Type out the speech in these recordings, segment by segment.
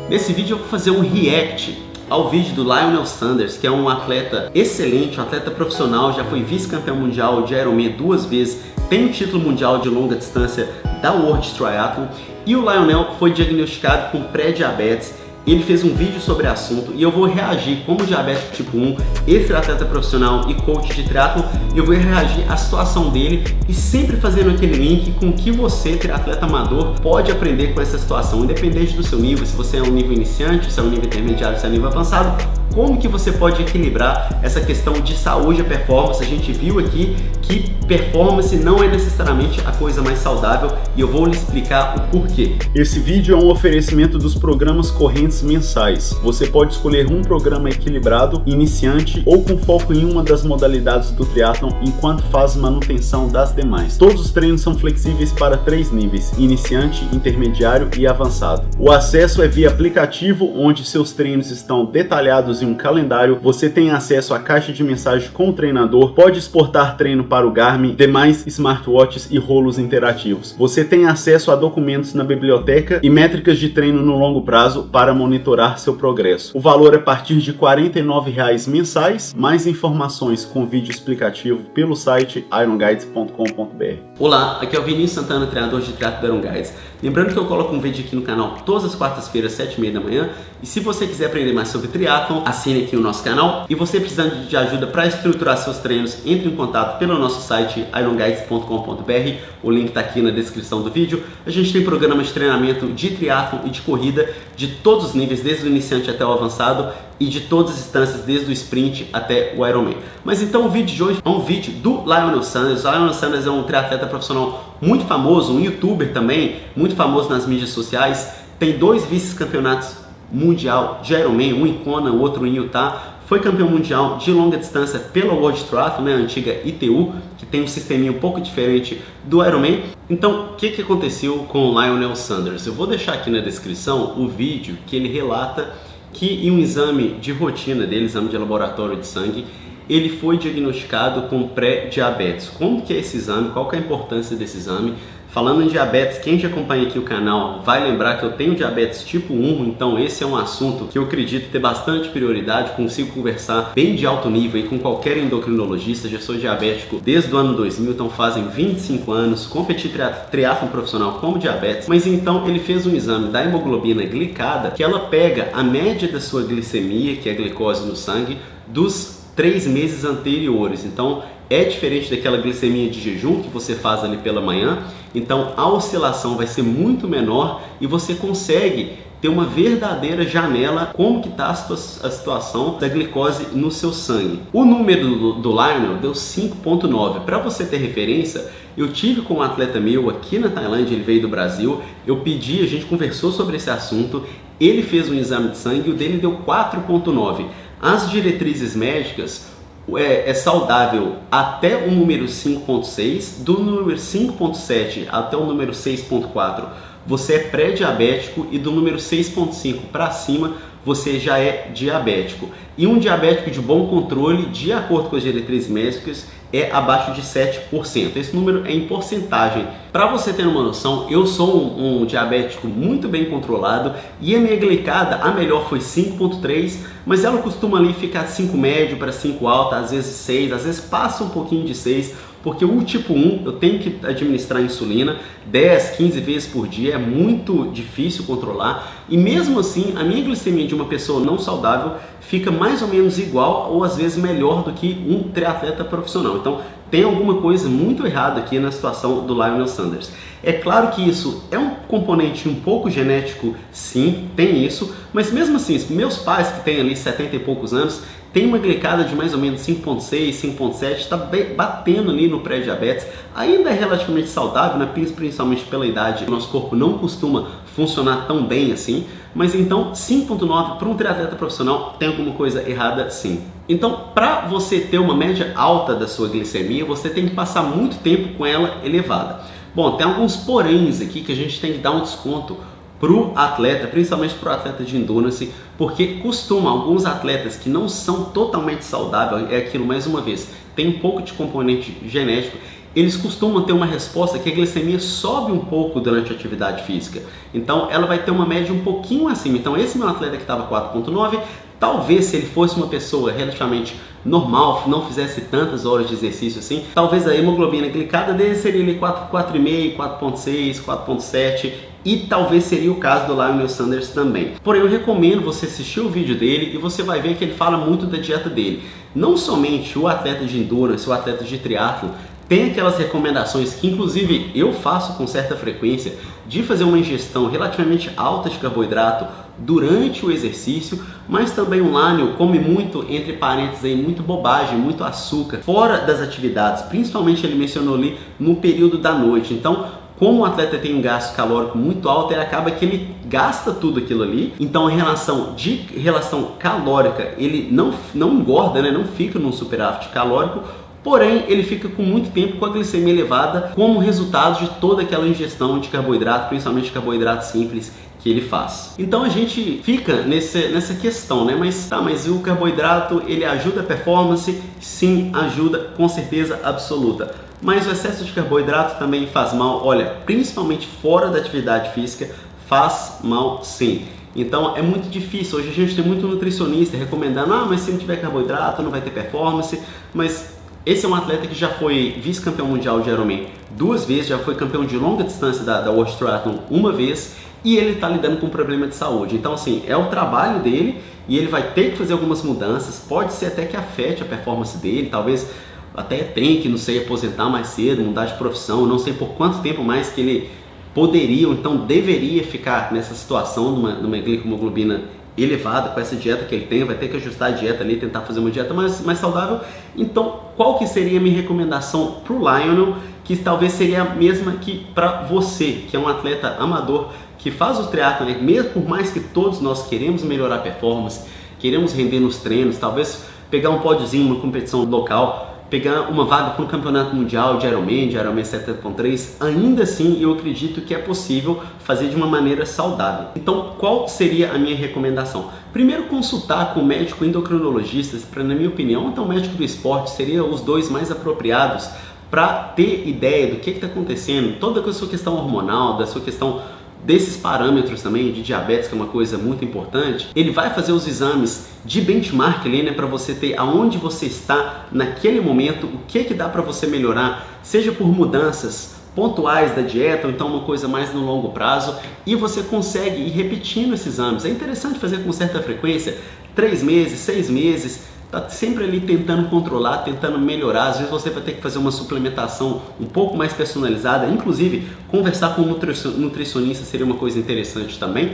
Nesse vídeo eu vou fazer um react ao vídeo do Lionel Sanders, que é um atleta excelente, um atleta profissional, já foi vice-campeão mundial de Ironman 2 vezes, tem o título mundial de longa distância da World Triathlon, e o Lionel foi diagnosticado com pré-diabetes. Ele fez um vídeo sobre o assunto e eu vou reagir como diabético tipo 1, ex-atleta profissional e coach de triatlon. Eu vou reagir à situação dele e sempre fazendo aquele link com o que você, triatleta amador, pode aprender com essa situação, independente do seu nível, se você é um nível iniciante, se é um nível intermediário, se é um nível avançado, como que você pode equilibrar essa questão de saúde e performance. A gente viu aqui que performance não é necessariamente a coisa mais saudável e eu vou lhe explicar o porquê. Esse vídeo é um oferecimento dos programas correntes mensais. Você pode escolher um programa equilibrado, iniciante ou com foco em uma das modalidades do triatlon enquanto faz manutenção das demais. Todos os treinos são flexíveis para 3 níveis: iniciante, intermediário e avançado. O acesso é via aplicativo, onde seus treinos estão detalhados em um calendário. Você tem acesso à caixa de mensagem com o treinador, pode exportar treino para o Garmin, demais smartwatches e rolos interativos. Você tem acesso a documentos na biblioteca e métricas de treino no longo prazo para monitorar seu progresso. O valor é a partir de R$ 49,00 mensais. Mais informações com vídeo explicativo pelo site ironguides.com.br. Olá, aqui é o Vinícius Santana, treinador de triatlo da Iron Guides. Lembrando que eu coloco um vídeo aqui no canal todas as quartas-feiras, 7h30 da manhã. E se você quiser aprender mais sobre triatlon, assine aqui o nosso canal. E você precisando de ajuda para estruturar seus treinos, entre em contato pelo nosso site ironguides.com.br. O link está aqui na descrição do vídeo. A gente tem programas de treinamento de triatlon e de corrida de todos os níveis, desde o iniciante até o avançado, e de todas as distâncias, desde o sprint até o Ironman. Mas então o vídeo de hoje é um vídeo do Lionel Sanders. O Lionel Sanders é um triatleta profissional muito famoso, um youtuber também, muito famoso nas mídias sociais. Tem 2 vice-campeonatos mundial de Ironman, um em Kona, o outro em Utah. Foi campeão mundial de longa distância pela World Triathlon, né, a antiga ITU, que tem um sisteminha um pouco diferente do Ironman. Então, o que aconteceu com o Lionel Sanders? Eu vou deixar aqui na descrição o vídeo que ele relata que em um exame de rotina dele, exame de laboratório de sangue, ele foi diagnosticado com pré-diabetes. Como que é esse exame? Qual que é a importância desse exame? Falando em diabetes, quem já acompanha aqui o canal vai lembrar que eu tenho diabetes tipo 1, então esse é um assunto que eu acredito ter bastante prioridade, consigo conversar bem de alto nível aí com qualquer endocrinologista. Já sou diabético desde o ano 2000, então fazem 25 anos, competi triatlon profissional como diabetes, mas então ele fez um exame da hemoglobina glicada, que ela pega a média da sua glicemia, que é a glicose no sangue, dos 3 meses anteriores. Então é diferente daquela glicemia de jejum que você faz ali pela manhã, então a oscilação vai ser muito menor e você consegue ter uma verdadeira janela como que está a situação da glicose no seu sangue. O número do Lionel deu 5,9. Para você ter referência, eu tive com um atleta meu aqui na Tailândia, ele veio do Brasil, eu pedi, a gente conversou sobre esse assunto, ele fez um exame de sangue e o dele deu 4,9. As diretrizes médicas é saudável até o número 5,6, do número 5,7 até o número 6,4 você é pré-diabético e do número 6,5 para cima você já é diabético. E um diabético de bom controle, de acordo com as diretrizes médicas, é abaixo de 7%. Esse número é em porcentagem. Para você ter uma noção, eu sou um diabético muito bem controlado e a minha glicada, a melhor foi 5,3, mas ela costuma ali ficar 5 médio para 5 alta, às vezes 6, às vezes passa um pouquinho de 6, porque o tipo 1 eu tenho que administrar insulina 10, 15 vezes por dia, é muito difícil controlar, e mesmo assim a minha glicemia de uma pessoa não saudável fica mais ou menos igual ou às vezes melhor do que um triatleta profissional. Então tem alguma coisa muito errada aqui na situação do Lionel Sanders. É claro que isso é um componente um pouco genético, sim, tem isso, mas mesmo assim, meus pais que têm ali 70 e poucos anos, tem uma glicada de mais ou menos 5,6, 5,7, está batendo ali no pré-diabetes, ainda é relativamente saudável, né? Principalmente pela idade, nosso corpo não costuma funcionar tão bem assim, mas então 5,9 para um triatleta profissional tem alguma coisa errada sim. Então, para você ter uma média alta da sua glicemia, você tem que passar muito tempo com ela elevada. Bom, tem alguns poréns aqui que a gente tem que dar um desconto para o atleta, principalmente para o atleta de endurance, porque costuma alguns atletas que não são totalmente saudáveis, é aquilo mais uma vez, tem um pouco de componente genético, eles costumam ter uma resposta que a glicemia sobe um pouco durante a atividade física. Então ela vai ter uma média um pouquinho acima. Então esse meu atleta que estava 4.9, talvez se ele fosse uma pessoa relativamente normal, não fizesse tantas horas de exercício assim, talvez a hemoglobina glicada dele seria ali 4,5, 4,6, 4,7 e talvez seria o caso do Lionel Sanders também. Porém, eu recomendo você assistir o vídeo dele e você vai ver que ele fala muito da dieta dele. Não somente o atleta de endurance, o atleta de triatlo, tem aquelas recomendações que inclusive eu faço com certa frequência de fazer uma ingestão relativamente alta de carboidrato durante o exercício, mas também o Lionel come muito, entre parênteses aí, muito bobagem, muito açúcar fora das atividades, principalmente ele mencionou ali no período da noite. Então, como o atleta tem um gasto calórico muito alto, ele acaba que ele gasta tudo aquilo ali. Então, em relação calórica, ele não engorda, né? Não fica num superávit calórico, porém ele fica com muito tempo com a glicemia elevada como resultado de toda aquela ingestão de carboidrato, principalmente carboidrato simples que ele faz. Então a gente fica nessa questão, né? Mas o carboidrato, ele ajuda a performance? Sim, ajuda com certeza absoluta. Mas o excesso de carboidrato também faz mal, olha, principalmente fora da atividade física, faz mal sim. Então é muito difícil, hoje a gente tem muito nutricionista recomendando, mas se não tiver carboidrato não vai ter performance, mas esse é um atleta que já foi vice-campeão mundial de Ironman 2 vezes, já foi campeão de longa distância da World Triathlon 1 vez e ele está lidando com um problema de saúde. Então assim, é o trabalho dele e ele vai ter que fazer algumas mudanças, pode ser até que afete a performance dele, talvez até tem que, não sei, aposentar mais cedo, mudar de profissão, não sei por quanto tempo mais que ele poderia ou então deveria ficar nessa situação numa glicohemoglobina elevada com essa dieta que ele tem, vai ter que ajustar a dieta ali, tentar fazer uma dieta mais saudável. Então, qual que seria a minha recomendação para o Lionel, que talvez seria a mesma que para você, que é um atleta amador, que faz o triatlo, né? Mesmo por mais que todos nós queremos melhorar a performance, queremos render nos treinos, talvez pegar um pódiozinho, uma competição local, pegar uma vaga para um campeonato mundial de Ironman 7.3, ainda assim eu acredito que é possível fazer de uma maneira saudável. Então, qual seria a minha recomendação? Primeiro, consultar com o médico endocrinologista, para, na minha opinião, então o médico do esporte seria os dois mais apropriados para ter ideia do que está acontecendo, toda a sua questão hormonal, da sua questão desses parâmetros também de diabetes, que é uma coisa muito importante. Ele vai fazer os exames de benchmark ali, né, para você ter aonde você está naquele momento, o que dá para você melhorar, seja por mudanças pontuais da dieta ou então uma coisa mais no longo prazo, e você consegue ir repetindo esses exames. É interessante fazer com certa frequência, 3 meses, 6 meses, tá sempre ali tentando controlar, tentando melhorar. Às vezes você vai ter que fazer uma suplementação um pouco mais personalizada, inclusive conversar com um nutricionista seria uma coisa interessante também.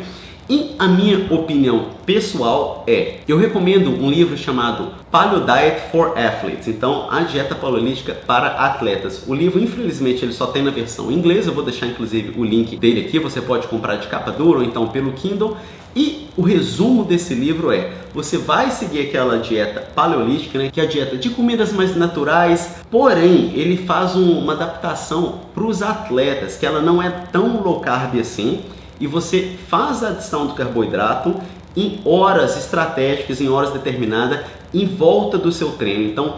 E a minha opinião pessoal eu recomendo um livro chamado Paleo Diet for Athletes, então a dieta paleolítica para atletas. O livro, infelizmente, ele só tem na versão inglesa, eu vou deixar inclusive o link dele aqui, você pode comprar de capa dura ou então pelo Kindle. E o resumo desse livro você vai seguir aquela dieta paleolítica, né, que é a dieta de comidas mais naturais, porém ele faz uma adaptação para os atletas, que ela não é tão low carb assim, e você faz a adição do carboidrato em horas estratégicas, em horas determinadas, em volta do seu treino. Então,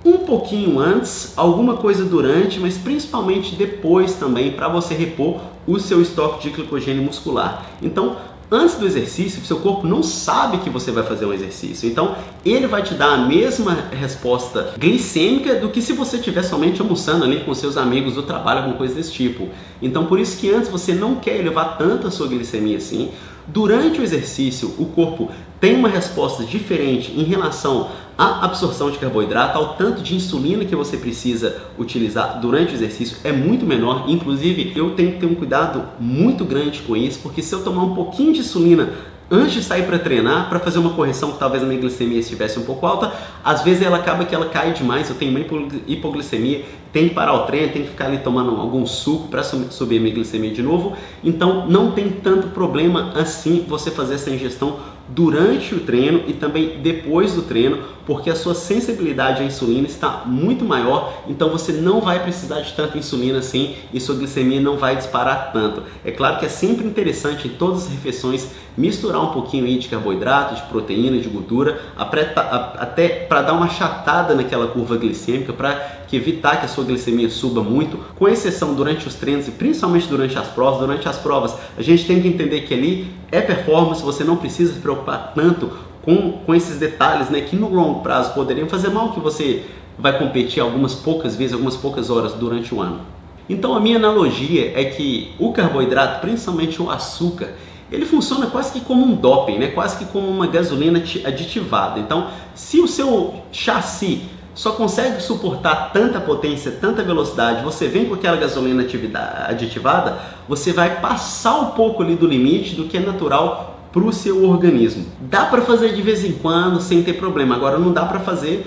um pouquinho antes, alguma coisa durante, mas principalmente depois também, para você repor o seu estoque de glicogênio muscular. Então, antes do exercício, seu corpo não sabe que você vai fazer um exercício, então ele vai te dar a mesma resposta glicêmica do que se você estiver somente almoçando ali com seus amigos do trabalho, alguma coisa desse tipo. Então por isso que antes você não quer elevar tanto a sua glicemia assim. Durante o exercício, o corpo tem uma resposta diferente em relação à absorção de carboidrato, ao tanto de insulina que você precisa utilizar durante o exercício é muito menor. Inclusive, eu tenho que ter um cuidado muito grande com isso, porque se eu tomar um pouquinho de insulina antes de sair para treinar, para fazer uma correção que talvez a minha glicemia estivesse um pouco alta, às vezes ela acaba que ela cai demais, eu tenho uma hipoglicemia, tem que parar o treino, tem que ficar ali tomando algum suco para subir a minha glicemia de novo. Então não tem tanto problema assim você fazer essa ingestão durante o treino e também depois do treino, porque a sua sensibilidade à insulina está muito maior, então você não vai precisar de tanta insulina assim e sua glicemia não vai disparar tanto. É claro que é sempre interessante em todas as refeições misturar um pouquinho aí de carboidrato, de proteína, de gordura, até para dar uma achatada naquela curva glicêmica, para que evitar que a sua glicemia suba muito, com exceção durante os treinos e principalmente durante as provas. Durante as provas, a gente tem que entender que ali é performance, você não precisa se preocupar tanto com esses detalhes, né, que no longo prazo poderiam fazer mal, que você vai competir algumas poucas vezes, algumas poucas horas durante o ano. Então a minha analogia é que o carboidrato, principalmente o açúcar, ele funciona quase que como um doping, né? Quase que como uma gasolina aditivada. Então, se o seu chassi só consegue suportar tanta potência, tanta velocidade, você vem com aquela gasolina aditivada, você vai passar um pouco ali do limite do que é natural para o seu organismo. Dá para fazer de vez em quando sem ter problema, agora não dá para fazer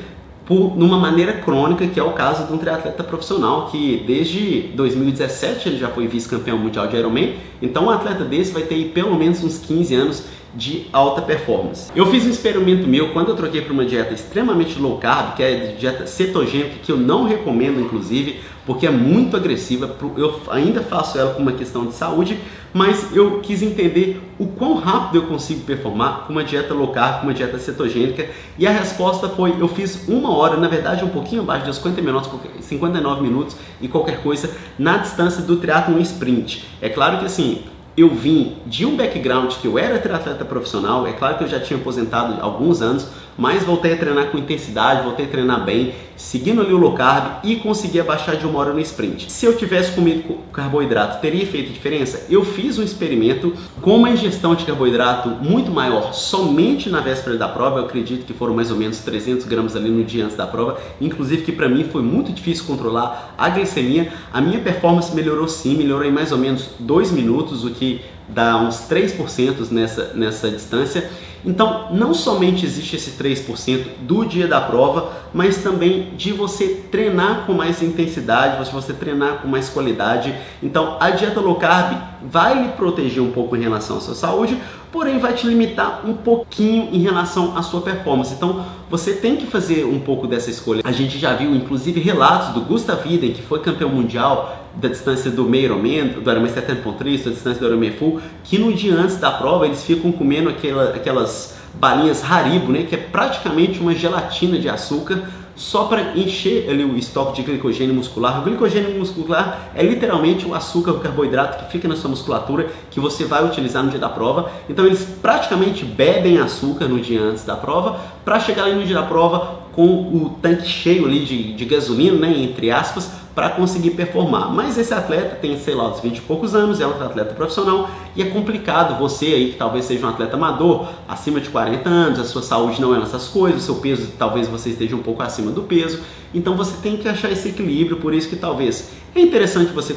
numa maneira crônica, que é o caso de um triatleta profissional que desde 2017 ele já foi vice-campeão mundial de Ironman. Então um atleta desse vai ter pelo menos uns 15 anos de alta performance. Eu fiz um experimento meu quando eu troquei para uma dieta extremamente low carb, que é a dieta cetogênica, que eu não recomendo inclusive, porque é muito agressiva. Eu ainda faço ela com uma questão de saúde, mas eu quis entender o quão rápido eu consigo performar com uma dieta low carb, com uma dieta cetogênica, e a resposta foi, eu fiz 1 hora, na verdade um pouquinho abaixo de 50 minutos, 59 minutos e qualquer coisa, na distância do triatlon sprint. É claro que assim, eu vim de um background que eu era triatleta profissional, é claro que eu já tinha aposentado há alguns anos, mas voltei a treinar com intensidade, voltei a treinar bem, seguindo ali o low carb e consegui abaixar de 1 hora no sprint. Se eu tivesse comido carboidrato, teria feito diferença? Eu fiz um experimento com uma ingestão de carboidrato muito maior somente na véspera da prova. Eu acredito que foram mais ou menos 300 gramas ali no dia antes da prova, inclusive que para mim foi muito difícil controlar a glicemia. A minha performance melhorou sim, melhorou em mais ou menos 2 minutos, o que dá uns 3% nessa distância. Então, não somente existe esse 3% do dia da prova, mas também de você treinar com mais intensidade, de você treinar com mais qualidade. Então, a dieta low carb vai lhe proteger um pouco em relação à sua saúde, porém vai te limitar um pouquinho em relação à sua performance. Então, você tem que fazer um pouco dessa escolha. A gente já viu, inclusive, relatos do Gustav Iden, que foi campeão mundial da distância do meio Ironman, do Ironman 70.3, da distância do Ironman Full, que no dia antes da prova eles ficam comendo aquelas balinhas Haribo, né, que é praticamente uma gelatina de açúcar, só para encher ali o estoque de glicogênio muscular. O glicogênio muscular é literalmente o açúcar, o carboidrato que fica na sua musculatura, que você vai utilizar no dia da prova. Então eles praticamente bebem açúcar no dia antes da prova, para chegar ali no dia da prova com o tanque cheio ali de gasolina, né, entre aspas, para conseguir performar. Mas esse atleta tem, sei lá, uns 20 e poucos anos, é um atleta profissional, e é complicado você aí que talvez seja um atleta amador, acima de 40 anos, a sua saúde não é nessas coisas, o seu peso, talvez você esteja um pouco acima do peso, então você tem que achar esse equilíbrio. Por isso que talvez é interessante você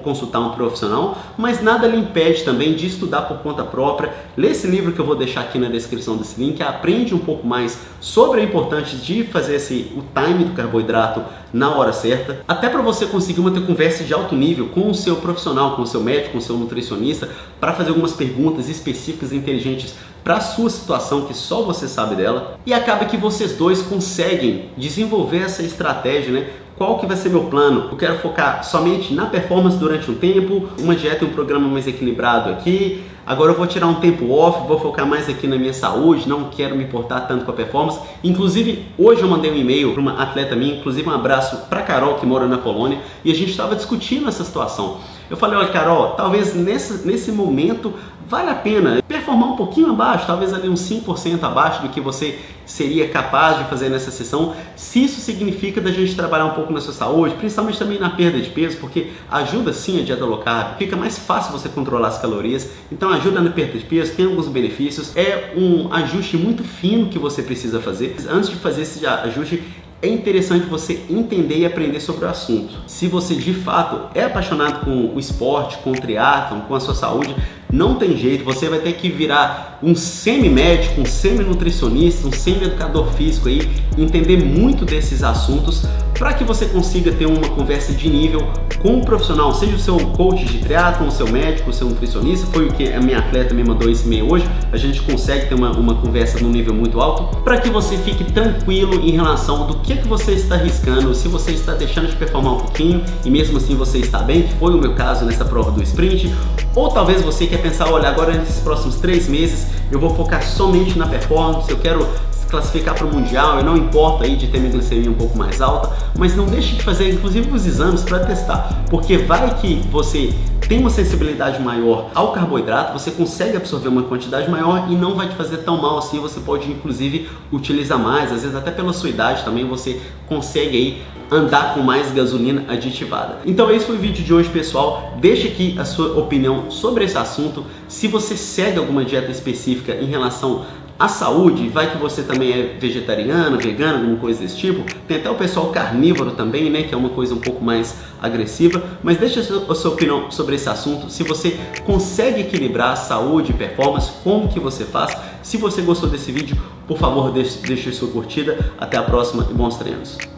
consultar um profissional, mas nada lhe impede também de estudar por conta própria. Lê esse livro que eu vou deixar aqui na descrição desse link, aprende um pouco mais sobre a importância de fazer o time do carboidrato na hora certa, até para você conseguir uma conversa de alto nível com o seu profissional, com o seu médico, com o seu nutricionista, para fazer algumas perguntas específicas e inteligentes para a sua situação, que só você sabe dela, e acaba que vocês dois conseguem desenvolver essa estratégia, né? Qual que vai ser meu plano? Eu quero focar somente na performance durante um tempo, uma dieta e um programa mais equilibrado aqui. Agora eu vou tirar um tempo off, vou focar mais aqui na minha saúde, não quero me importar tanto com a performance. Inclusive, hoje eu mandei um e-mail para uma atleta minha, inclusive um abraço para Carol, que mora na Polônia, e a gente estava discutindo essa situação. Eu falei, olha Carol, talvez nesse momento vale a pena performar um pouquinho abaixo, talvez ali uns 5% abaixo do que você seria capaz de fazer nessa sessão, se isso significa da gente trabalhar um pouco na sua saúde, principalmente também na perda de peso, porque ajuda sim a dieta low carb, fica mais fácil você controlar as calorias, então ajuda na perda de peso, tem alguns benefícios, é um ajuste muito fino que você precisa fazer. Antes de fazer esse ajuste, é interessante você entender e aprender sobre o assunto. Se você de fato é apaixonado com o esporte, com o triatlon, com a sua saúde, não tem jeito, você vai ter que virar um semi-médico, um semi-nutricionista, um semi-educador físico aí, entender muito desses assuntos para que você consiga ter uma conversa de nível com o profissional, seja o seu coach de triatlon, o seu médico, o seu nutricionista. Foi o que a minha atleta me mandou esse e-mail hoje. A gente consegue ter uma conversa num nível muito alto para que você fique tranquilo em relação do que você está arriscando, se você está deixando de performar um pouquinho e mesmo assim você está bem, que foi o meu caso nessa prova do sprint, ou talvez você quer pensar, olha, agora nesses próximos 3 meses eu vou focar somente na performance, eu quero classificar para o Mundial, eu não importo aí de ter minha glicemia um pouco mais alta, mas não deixe de fazer inclusive os exames para testar, porque vai que você tem uma sensibilidade maior ao carboidrato, você consegue absorver uma quantidade maior e não vai te fazer tão mal assim, você pode inclusive utilizar mais, às vezes até pela sua idade também você consegue aí andar com mais gasolina aditivada. Então esse foi o vídeo de hoje, pessoal. Deixe aqui a sua opinião sobre esse assunto. Se você segue alguma dieta específica em relação à saúde, vai que você também é vegetariano, vegano, alguma coisa desse tipo. Tem até o pessoal carnívoro também, né, que é uma coisa um pouco mais agressiva. Mas deixe a sua opinião sobre esse assunto. Se você consegue equilibrar saúde e performance, como que você faz? Se você gostou desse vídeo, por favor, deixe sua curtida. Até a próxima e bons treinos.